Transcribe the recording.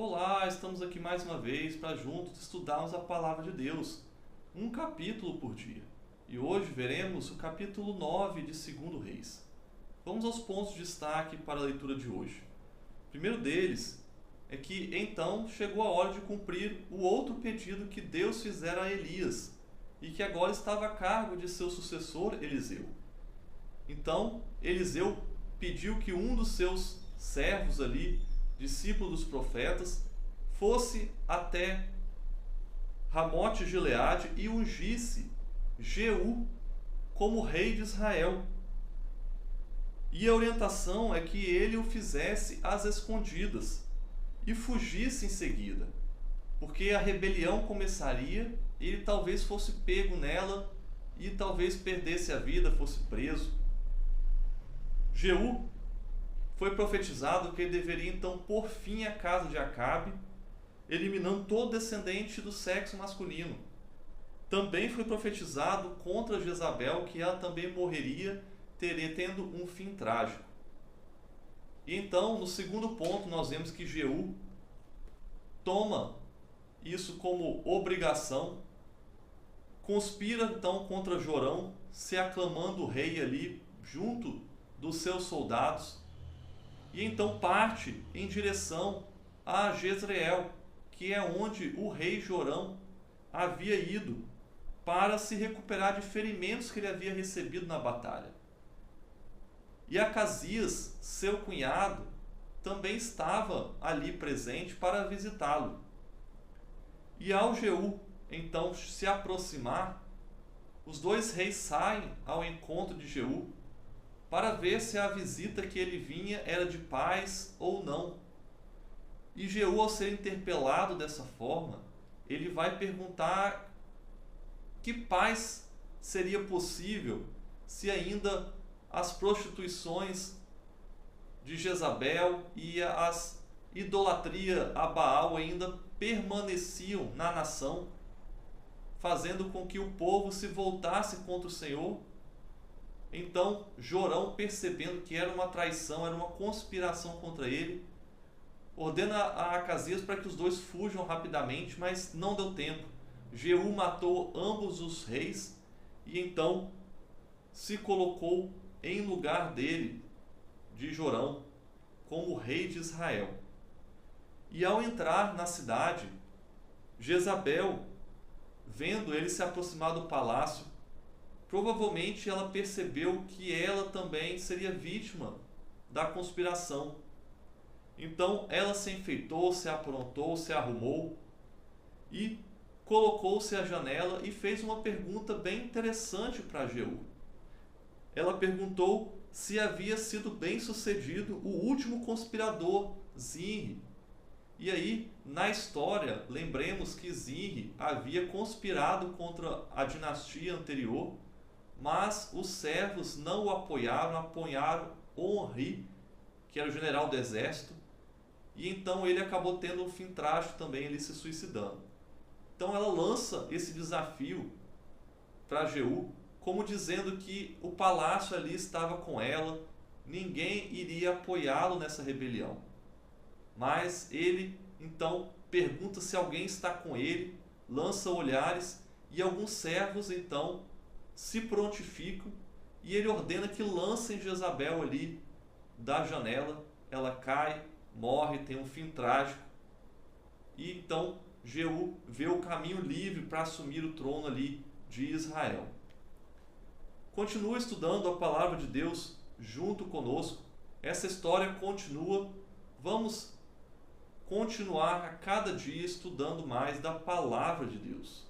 Olá, estamos aqui mais uma vez para juntos estudarmos a Palavra de Deus, um capítulo por dia. E hoje veremos o capítulo 9 de 2 Reis. Vamos aos pontos de destaque para a leitura de hoje. O primeiro deles é que então chegou a hora de cumprir o outro pedido que Deus fizera a Elias e que agora estava a cargo de seu sucessor Eliseu. Então, Eliseu pediu que um dos seus servos ali, discípulo dos profetas, fosse até Ramote Gileade e ungisse Jeú como rei de Israel. E a orientação é que ele o fizesse às escondidas e fugisse em seguida, porque a rebelião começaria e ele talvez fosse pego nela e talvez perdesse a vida, fosse preso. Jeú foi profetizado que ele deveria então pôr fim à casa de Acabe, eliminando todo descendente do sexo masculino. Também foi profetizado contra Jezabel que ela também morreria, tendo um fim trágico. E então, no segundo ponto, nós vemos que Jeú toma isso como obrigação, conspira então contra Jorão, se aclamando o rei ali junto dos seus soldados, e então parte em direção a Jezreel, que é onde o rei Jorão havia ido para se recuperar de ferimentos que ele havia recebido na batalha. E Acasias, seu cunhado, também estava ali presente para visitá-lo. E ao Jeú então se aproximar, os dois reis saem ao encontro de Jeú para ver se a visita que ele vinha era de paz ou não. E Jeú, ao ser interpelado dessa forma, ele vai perguntar que paz seria possível se ainda as prostituições de Jezabel e as idolatria a Baal ainda permaneciam na nação, fazendo com que o povo se voltasse contra o Senhor. Então Jorão, percebendo que era uma traição, era uma conspiração contra ele, ordena a Acasias para que os dois fujam rapidamente, mas não deu tempo. Jeú matou ambos os reis e então se colocou em lugar dele, de Jorão, como rei de Israel. E ao entrar na cidade, Jezabel, vendo ele se aproximar do palácio, provavelmente ela percebeu que ela também seria vítima da conspiração. Então ela se enfeitou, se aprontou, se arrumou e colocou-se à janela e fez uma pergunta bem interessante para Jeú. Ela perguntou se havia sido bem sucedido o último conspirador, Zinri. E aí, na história, lembremos que Zinri havia conspirado contra a dinastia anterior, mas os servos não o apoiaram, apoiaram Onri, que era o general do exército, e então ele acabou tendo um fim trágico também, ele se suicidando. Então ela lança esse desafio para Jeú, como dizendo que o palácio ali estava com ela, ninguém iria apoiá-lo nessa rebelião. Mas ele então pergunta se alguém está com ele, lança olhares, e alguns servos então se prontificam, e ele ordena que lancem Jezabel ali da janela. Ela cai, morre, tem um fim trágico, e então Jeú vê o caminho livre para assumir o trono ali de Israel. Continua estudando a palavra de Deus junto conosco. Essa história continua. Vamos continuar a cada dia estudando mais da palavra de Deus.